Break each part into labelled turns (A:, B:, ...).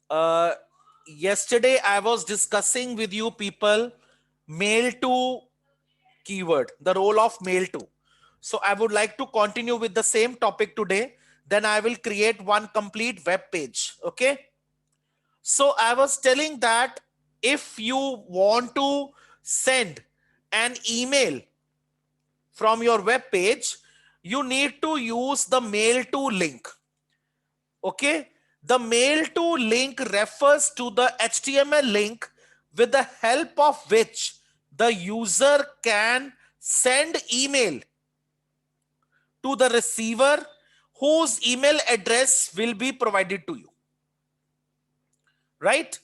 A: Uh, Yesterday I was discussing with you people mail to keyword, the role of mail to. So I would like to continue with the same topic today. Then I will create one complete web page. Okay. So I was telling that if you want to send an email from your web page, you need to use the mail to link. Okay. The mail to link refers to the HTML link with the help of which the user can send email to the receiver whose email address will be provided to you. Right?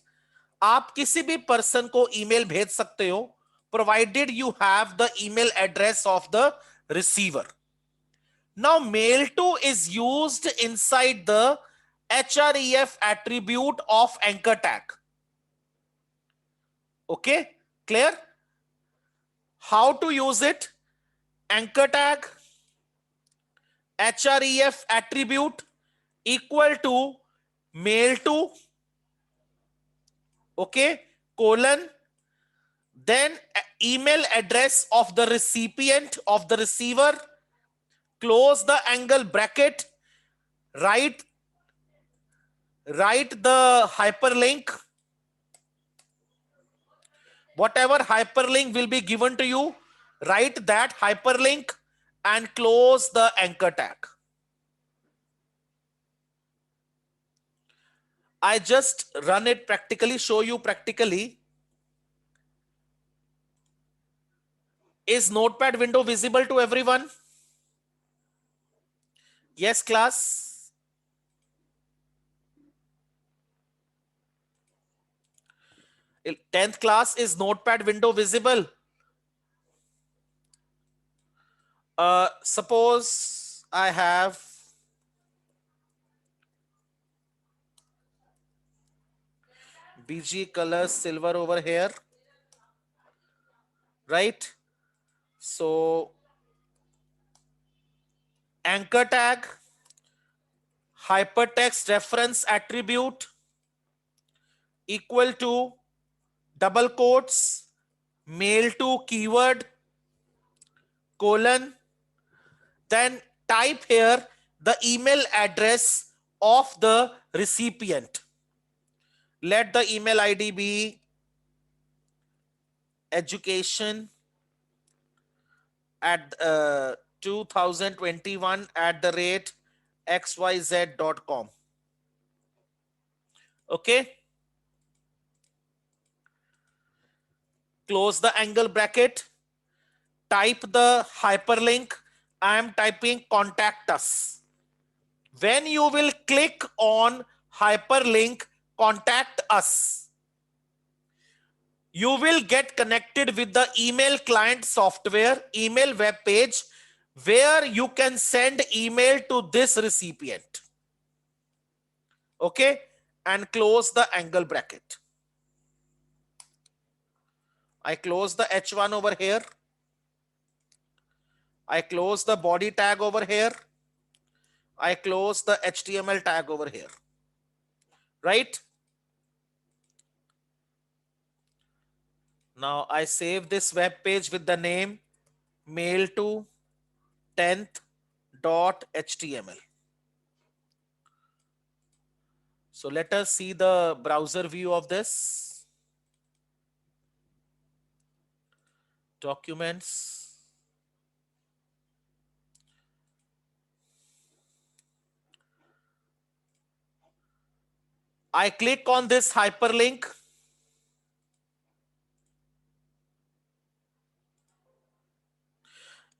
A: आप किसी भी person को email भेज सकते हो provided you have the email address of the receiver. Now mail to is used inside the href attribute of anchor tag. Okay, clear? How to use it? Anchor tag href attribute equal to mail to, okay, colon, then email address of the recipient of the receiver, close the angle bracket, write the hyperlink. Whatever hyperlink will be given to you, write that hyperlink and close the anchor tag. I just run it practically, show you practically. Is Notepad window visible to everyone? Yes, class. 10th class, is Notepad window visible? Suppose I have BG color silver over here, right? So anchor tag, hypertext reference attribute equal to double quotes, mail to keyword, colon, then type here the email address of the recipient. Let the email ID be education at 2021 at the rate xyz.com. Okay. Close the angle bracket. Type the hyperlink. I am typing contact us. When you will click on hyperlink contact us, you will get connected with the email client software, email web page, where you can send email to this recipient. Okay, and close the angle bracket. I close the H1 over here. I close the body tag over here. I close the HTML tag over here. Right? Now I save this web page with the name mail to 10th.html. So let us see the browser view of this. Documents. I click on this hyperlink.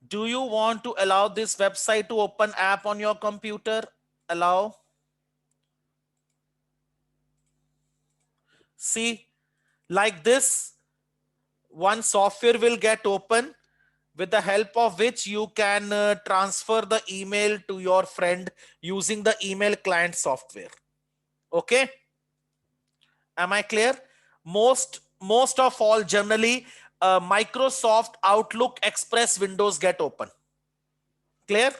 A: Do you want to allow this website to open app on your computer? Allow. See, like this, one software will get open with the help of which you can transfer the email to your friend using the email client software. Okay. Am I clear? Most of all, generally, Microsoft Outlook Express windows get open. Clear?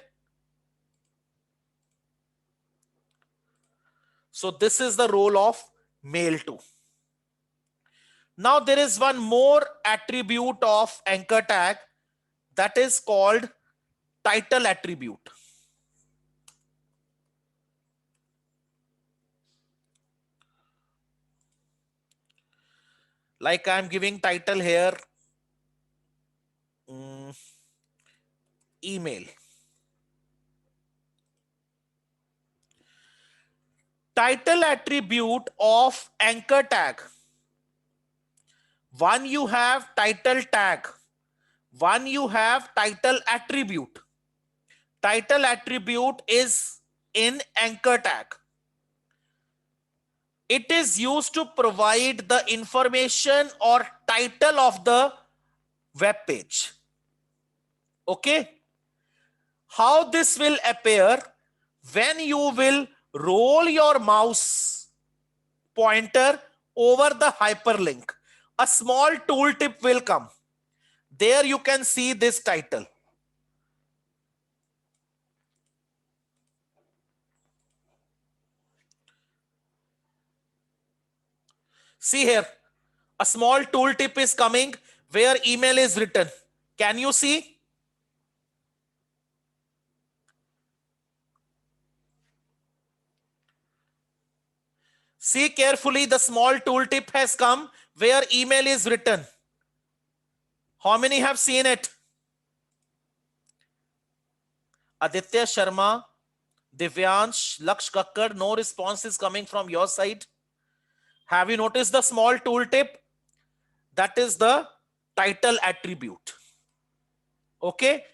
A: So this is the role of mail to. Now there is one more attribute of anchor tag that is called title attribute. Like I'm giving title here, email. Title attribute of anchor tag. One you have title tag. One you have title attribute. Title attribute is in anchor tag. It is used to provide the information or title of the web page. Okay. How this will appear? When you will roll your mouse pointer over the hyperlink, a small tooltip will come. There you can see this title. See here, a small tooltip is coming where email is written. Can you see? See carefully, the small tooltip has come where email is written. How many have seen it? Aditya Sharma, Divyansh, Laksh Kakkar, no response is coming from your side. Have you noticed the small tooltip? That is the title attribute. Okay.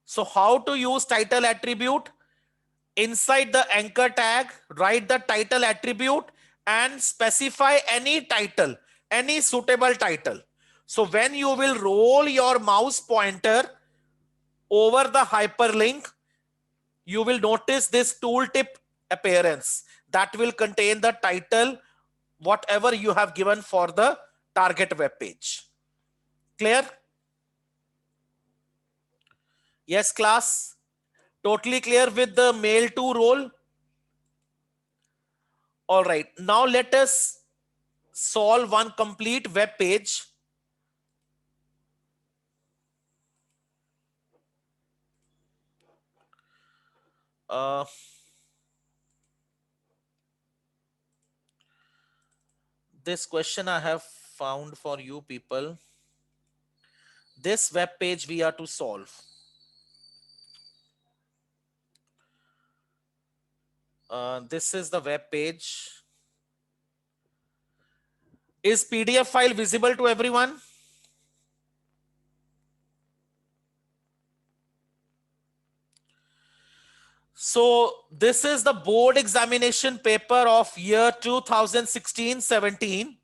A: So how to use title attribute? Inside the anchor tag, write the title attribute and specify any title, any suitable title. So when you will roll your mouse pointer over the hyperlink, you will notice this tooltip appearance that will contain the title, whatever you have given for the target web page. Clear? Yes, class. Totally clear with the mail to role? All right. Now let us solve one complete web page. This question I have found for you people. This web page we are to solve. This is the web page. Is PDF file visible to everyone? So this is the board examination paper of year 2016-17,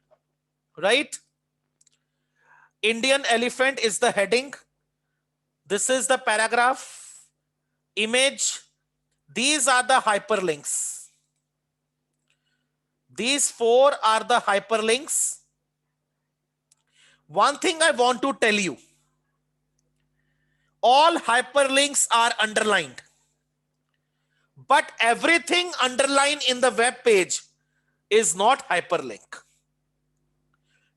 A: right? Indian elephant is the heading. This is the paragraph, image. These are the hyperlinks. These four are the hyperlinks. One thing I want to tell you, all hyperlinks are underlined, but everything underlined in the web page is not hyperlink.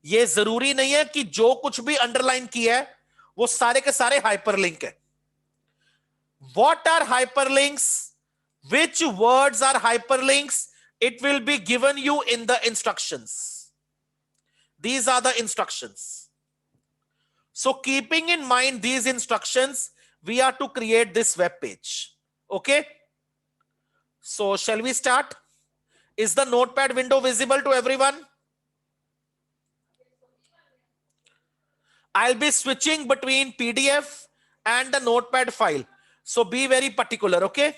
A: ये जरूरी नहीं है कि जो कुछ भी underline किया है वो सारे के सारे हाइपरलिंक है. What are hyperlinks? Which words are hyperlinks? It will be given you in the instructions. These are the instructions. So keeping in mind these instructions, we are to create this web page. Okay. So shall we start? Is the notepad window visible to everyone? I'll be switching between PDF and the notepad file. So be very particular, okay?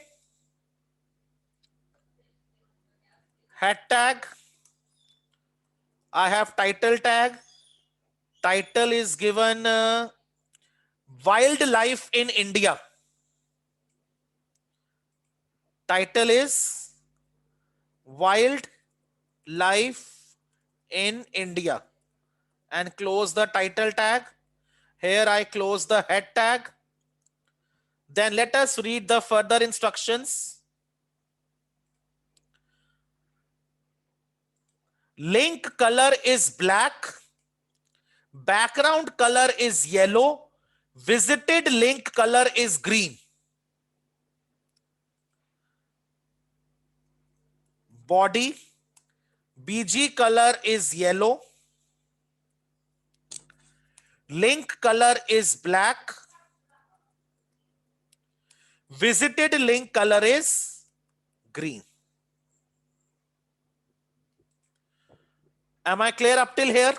A: Head tag. I have title tag. Title is given wildlife in India. Title is wildlife in India. And close the title tag. Here I close the head tag. Then let us read the further instructions. Link color is black. Background color is yellow. Visited link color is green. Body, BG color is yellow. Link color is black. Visited link color is green. Am I clear up till here?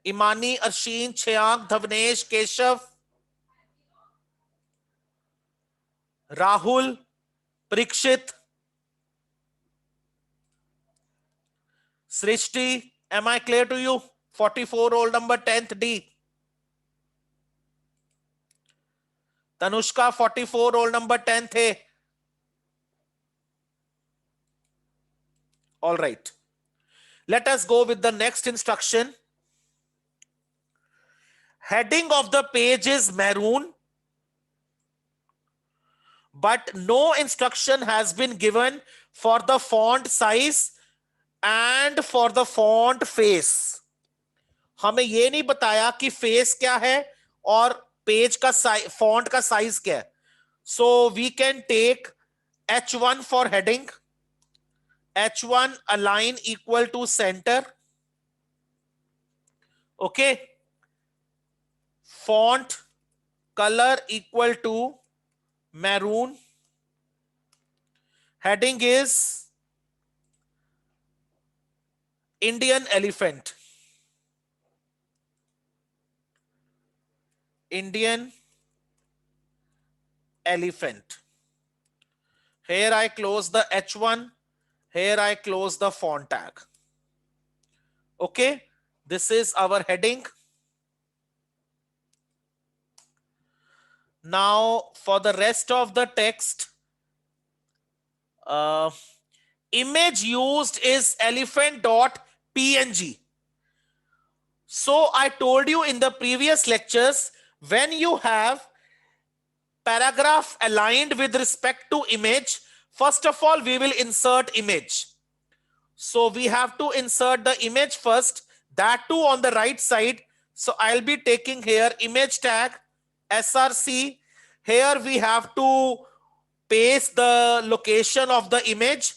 A: Imani, Arshin, Cheyank, Dhavnesh, Keshav, Rahul, Prikshit, Srishti, am I clear to you? 44 roll number 10th D. Tanushka 44 roll number 10th A. All right. Let us go with the next instruction. Heading of the page is maroon, but no instruction has been given for the font size and for the font face. हमें ये नहीं बताया कि face क्या है और page का font का साइज क्या है. So we can take H1 for heading. H1 align equal to center. Okay. Font color equal to maroon. Heading is Indian elephant. Indian elephant. Here I close the H1. Here I close the font tag. Okay. This is our heading. Now for the rest of the text, image used is elephant.png. So I told you in the previous lectures, when you have paragraph aligned with respect to image, first of all, we will insert image. So we have to insert the image first, that too on the right side. So I'll be taking here image tag, src. Here we have to paste the location of the image,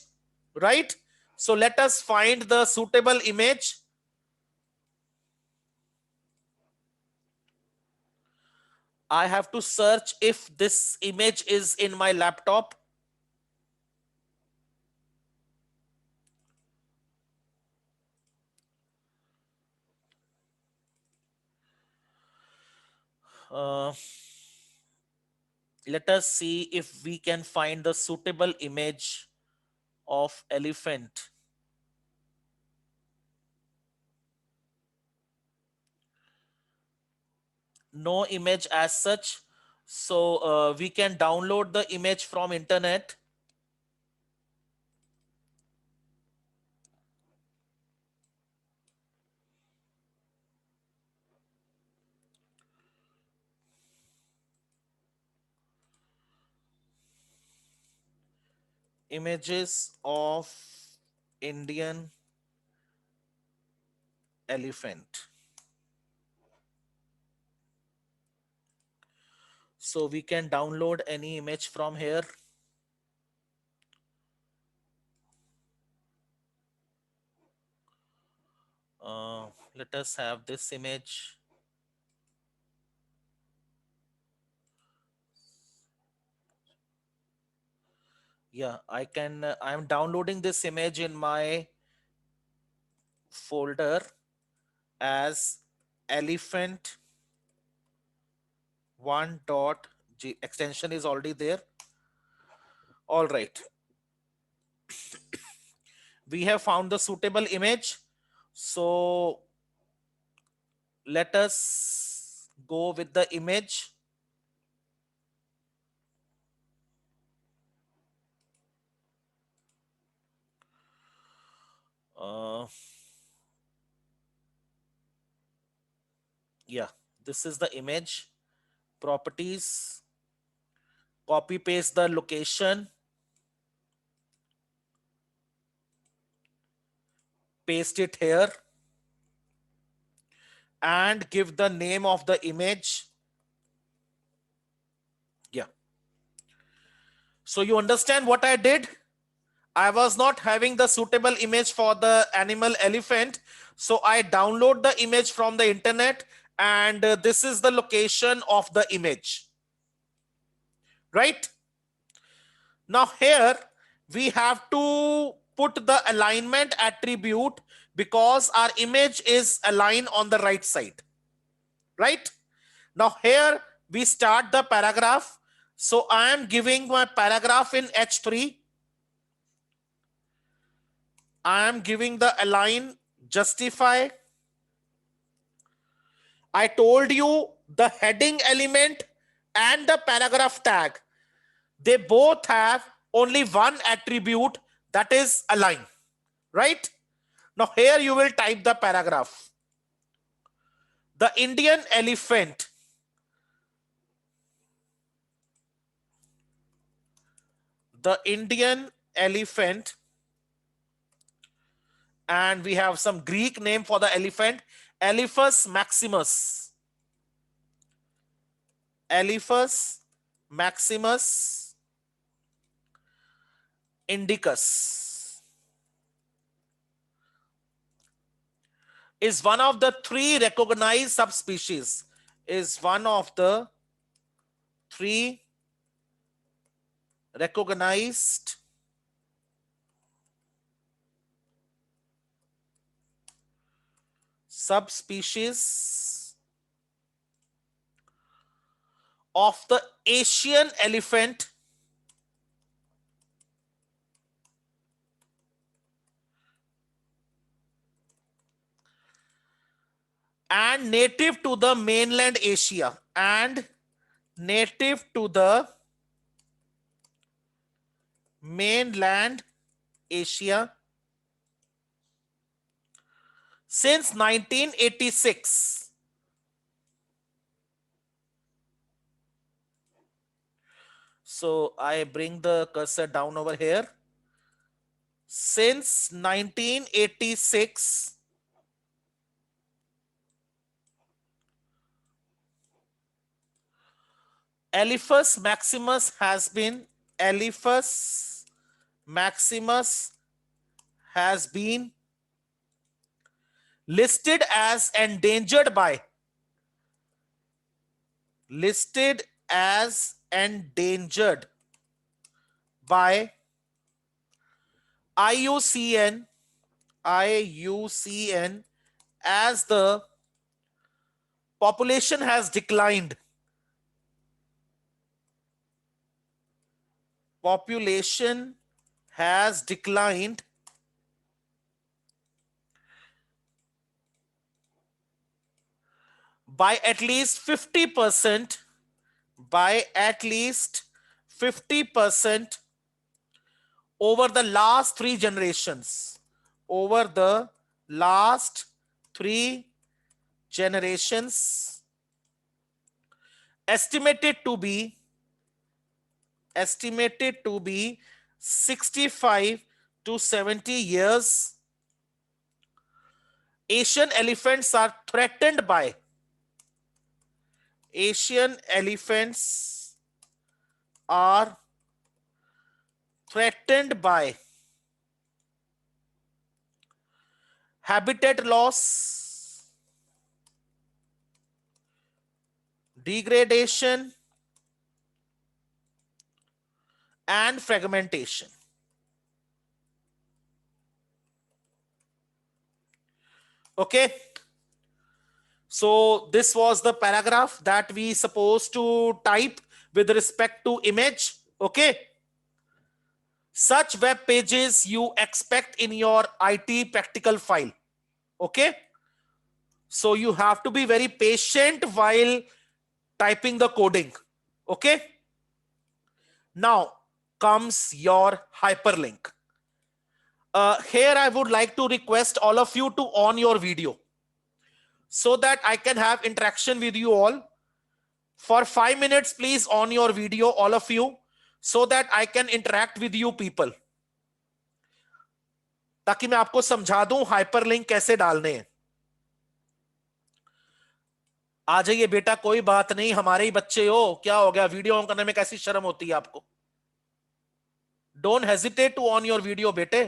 A: right? So let us find the suitable image. I have to search if this image is in my laptop. Let us see if we can find the suitable image of elephant. No image as such. So we can download the image from internet. Images of Indian elephant. So we can download any image from here. Let us have this image. Yeah, I can. I'm downloading this image in my folder as elephant 1.g. Extension is already there. All right. We have found the suitable image. So let us go with the image. Yeah, this is the image. Properties. Copy paste the location. paste it here, and give the name of the image. Yeah. So you understand what I did? I was not having the suitable image for the animal elephant. So I download the image from the internet, and this is the location of the image. Right? Now here we have to put the alignment attribute because our image is aligned on the right side. Right? Now here we start the paragraph. So I am giving my paragraph in H3. I am giving the align, justify. I told you the heading element and the paragraph tag, they both have only one attribute, that is align. Right? Now here you will type the paragraph. The Indian elephant and we have some Greek name for the elephant, Elephas maximus. Elephas maximus indicus is one of the three recognized subspecies. Is one of the three recognized subspecies of the Asian elephant and native to the mainland Asia, and native to the mainland Asia since 1986. So I bring the cursor down over here. Since 1986, Elephas maximus has been listed as endangered by IUCN as the population has declined. Population has declined by at least 50%, over the last three generations. Over the last three generations, estimated to be 65 to 70 years. Asian elephants are threatened by habitat loss, degradation, and fragmentation. Okay. So this was the paragraph that we supposed to type with respect to image. Okay. Such web pages you expect in your IT practical file. Okay. So you have to be very patient while typing the coding. Okay. Now comes your hyperlink. Here I would like to request all of you to on your video so that I can have interaction with you all. For 5 minutes, please on your video, all of you, so that I can interact with you people. ताकि मैं आपको समझा दूं hyperlink कैसे डालने हैं। आ जाइए बेटा, कोई बात नहीं, हमारे ही बच्चे हो, क्या हो गया, वीडियो ऑन करने में कैसी शर्म होती है आपको। Don't hesitate to on your video बेटे।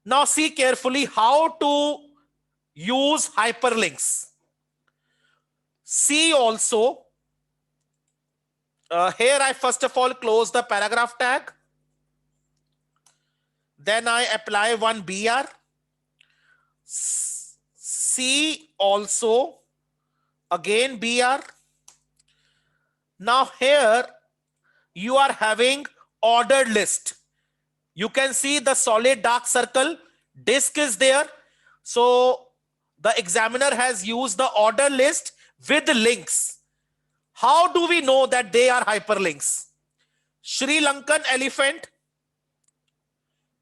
A: Now see carefully how to use hyperlinks. See also, here I first of all close the paragraph tag, then I apply one BR. See also, again BR. Now here you are having ordered list. You can see the solid dark circle, disk is there. So the examiner has used the order list with links. How do we know that they are hyperlinks? Sri Lankan elephant.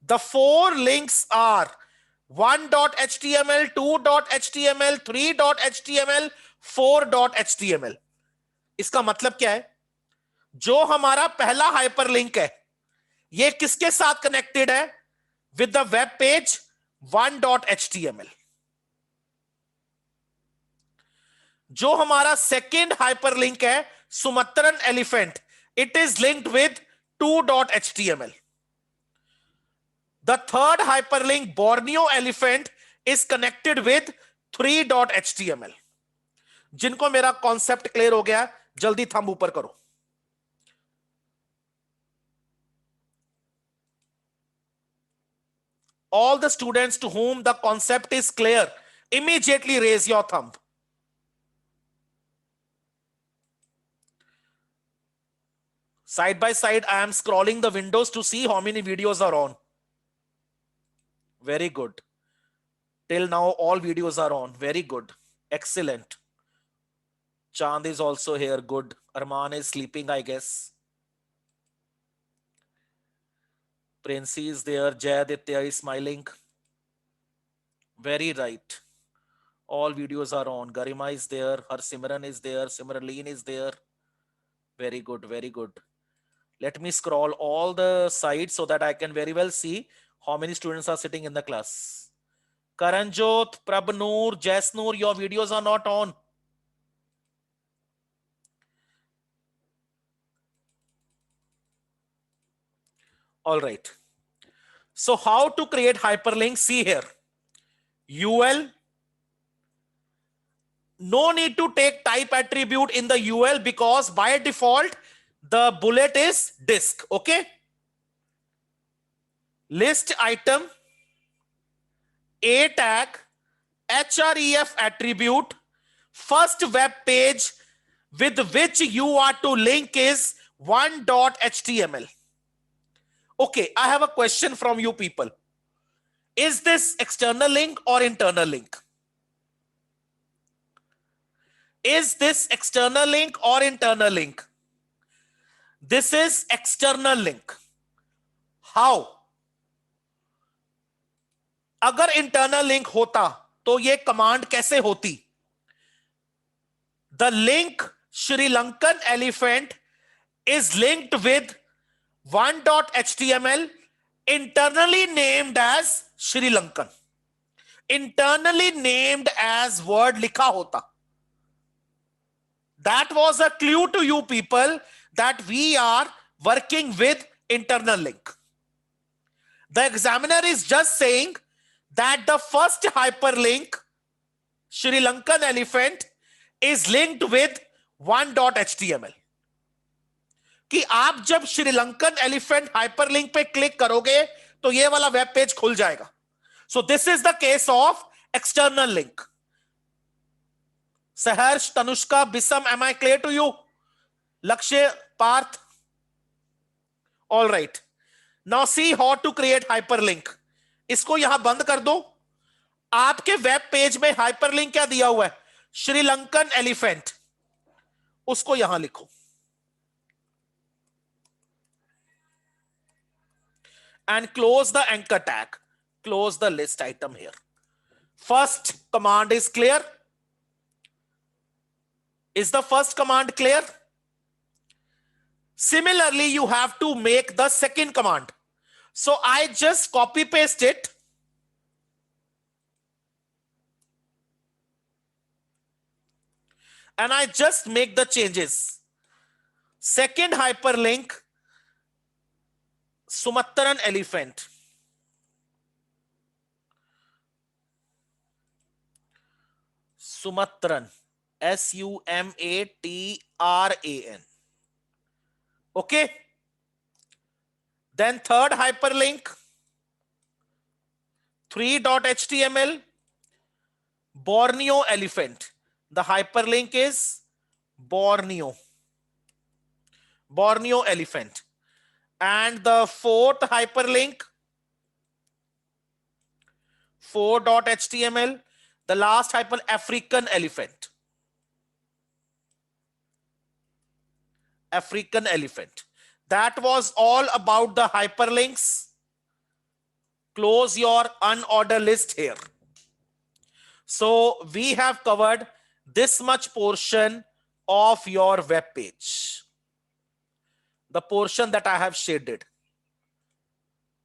A: The 4 links are 1.html, 2.html, 3.html, 4.html. इसका मतलब क्या है? जो हमारा पहला hyperlink है, ये किसके साथ कनेक्टेड है? With the web page 1.html. जो हमारा सेकेंड हाइपरलिंक है, Sumatran elephant, it is linked with 2.html. The third hyperlink, Borneo elephant, is connected with 3.html. जिनको मेरा कॉन्सेप्ट क्लियर हो गया, जल्दी थंब ऊपर करो. All the students to whom the concept is clear, immediately raise your thumb. Side by side, I am scrolling the windows to see how many videos are on. Very good. Till now, all videos are on. Very good. Excellent. Chand is also here. Good. Arman is sleeping, I guess. Princey is there. Jayaditya is smiling. Very right. All videos are on. Garima is there. Harsimran is there. Simranleen is there. Very good. Very good. Let me scroll all the sides so that I can very well see how many students are sitting in the class. Karanjot, Prabnoor, Jasnoor, your videos are not on. All right. So how to create hyperlinks? See here. UL. No need to take type attribute in the UL because by default, the bullet is disk. Okay. List item, A tag, href attribute, first web page with which you are to link is 1.html. Okay, I have a question from you people. Is this external link or internal link? Is this external link or internal link? This is external link. How? अगर internal link होता तो ये command कैसे होती? The link Sri Lankan elephant is linked with 1.html internally named as Sri Lankan. Internally named as word लिखा होता. That was a clue to you people that we are working with internal link. The examiner is just saying that the first hyperlink, Sri Lankan elephant, is linked with 1.html. कि आप जब Sri Lankan elephant hyperlink पे click करोगे तो ये वाला web page खुल जाएगा. So this is the case of external link. Saharsh, Tanushka, Bisam, am I clear to you? Lakshay, Parth. All right. Now see how to create hyperlink. इसको यहां बंद कर दो. आपके वेब पेज में हाइपरलिंक क्या दिया हुआ है? श्रीलंकन एलिफेंट. उसको यहां लिखो. And close the anchor tag. Close the list item here. First command is clear. Is the first command clear? Similarly, you have to make the second command. So I just copy paste it. And I just make the changes. Second hyperlink, Sumatran elephant. Sumatran. Sumatran. Okay. Then third hyperlink, 3.html, Borneo elephant. The hyperlink is Borneo elephant. And the fourth hyperlink, 4.html, the last African elephant. African elephant. That was all about the hyperlinks. Close your unordered list here. So we have covered this much portion of your web page. The portion that I have shaded.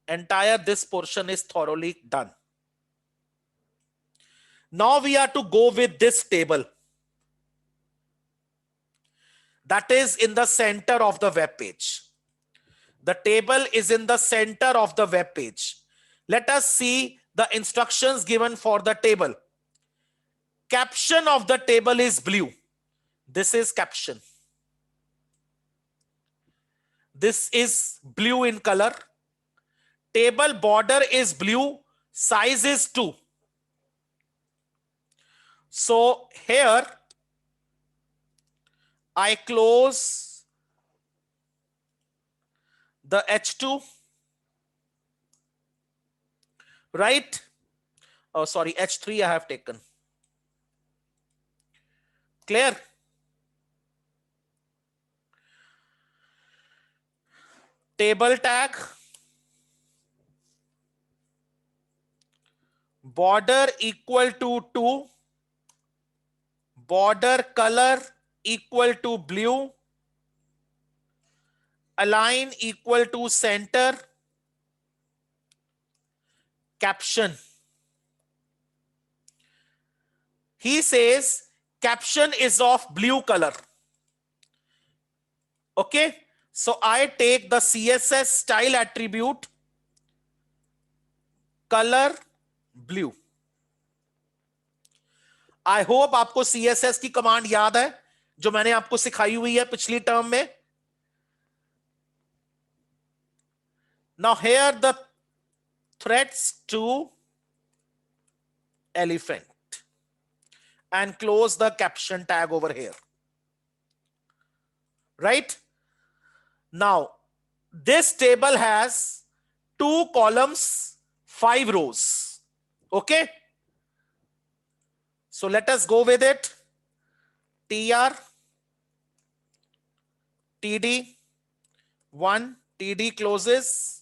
A: Entire this portion is thoroughly done. Now we are to go with this table. That is in the center of the web page. The table is in the center of the web page. Let us see the instructions given for the table. Caption of the table is blue. This is caption. This is blue in color. Table border is blue. Size is 2. So here I close the H2. Right? Oh, sorry, H3 I have taken. Clear? Table tag. Border equal to 2. Border color equal to blue. Align equal to center. Caption. He says caption is of blue color. Okay. So I take the CSS style attribute, color blue. I hope आपको CSS की command याद है जो मैंने आपको सिखाई हुई है पिछली टर्म में. Now here the threads to elephant and close the caption tag over here. Right? Now this table has 2 columns, 5 rows. Okay? So let us go with it. TR, TD, 1, TD closes,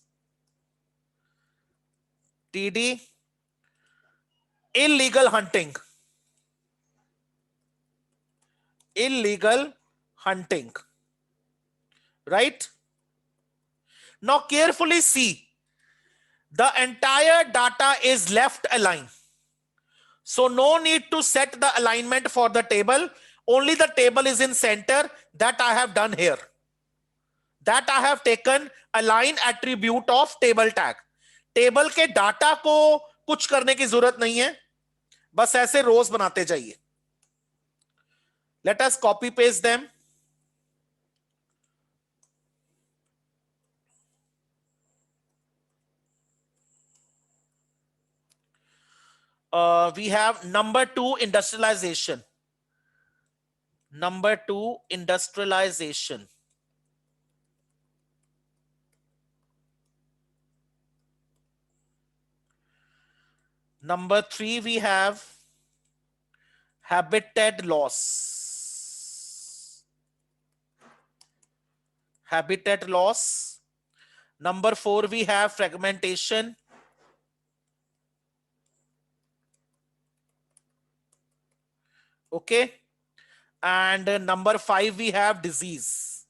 A: TD, illegal hunting. Illegal hunting. Right? Now carefully see. The entire data is left aligned. So no need to set the alignment for the table. Only the table is in center. That I have done here. That I have taken align attribute of table tag. Table के data को कुछ करने की जरूरत नहीं है, बस ऐसे रोज बनाते जाइए. Let us copy paste them. We have number 2 industrialization. Number 2 industrialization. Number 3 we have habitat loss. Habitat loss. Number 4 we have fragmentation. Okay. And number 5 we have disease.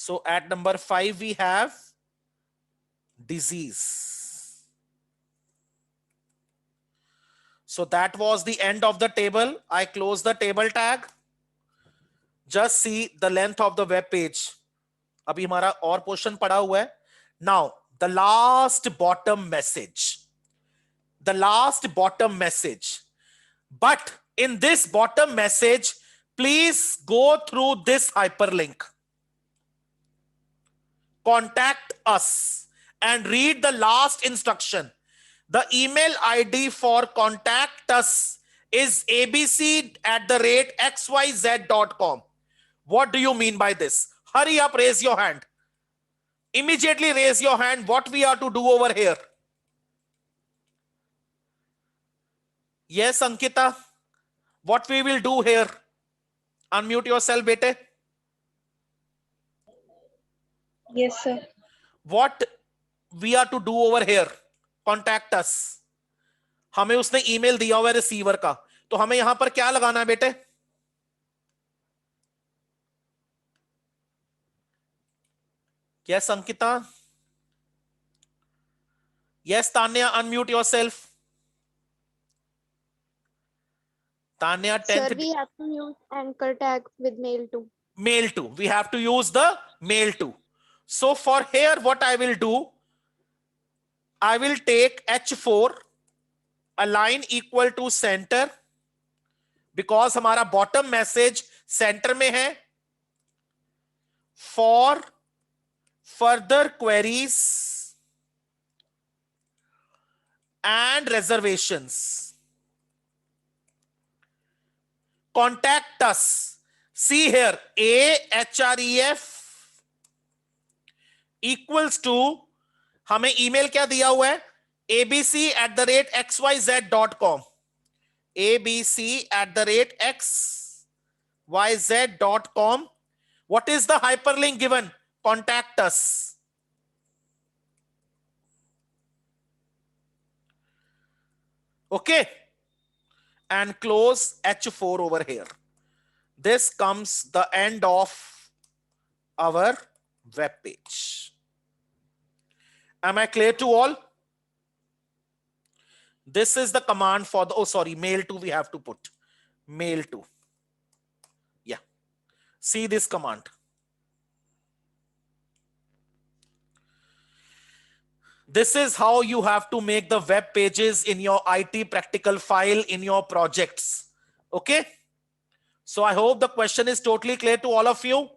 A: So at number 5 we have disease. So that was the end of the table. I close the table tag. Just see the length of the web page. अभी हमारा और portion पड़ा हुआ है. Now the last bottom message. The last bottom message. But in this bottom message, please go through this hyperlink. Contact us and read the last instruction. The email ID for contact us is abc@xyz.com. What do you mean by this? Hurry up, raise your hand. Immediately raise your hand. What we are to do over here? Yes, Ankita. What we will do here? Unmute yourself, bete.
B: Yes, sir.
A: What we are to do over here? Contact us. हमें उसने email दिया हुआ है receiver का, तो हमें यहां पर क्या लगाना है बेटे? Yes, Ankita. Yes, Tanya, unmute yourself. Tanya, 10th.
B: Sir, we have to use anchor tag with mail to.
A: Mail to. We have to use the mail to. So for here, what I will do, I will take H4, align equal to center, because हमारा bottom message center में है. For further queries and reservations, contact us. See here, AHREF equals to, हमें email क्या दिया हुआ है? abc@xyz.com. abc@xyz.com. What is the hyperlink given? Contact us. Okay. And close H4 over here. This comes the end of our web page. Am I clear to all? This is the command for the, oh sorry, mail to we have to put. Mail to. Yeah. See this command. This is how you have to make the web pages in your IT practical file in your projects. Okay. So I hope the question is totally clear to all of you.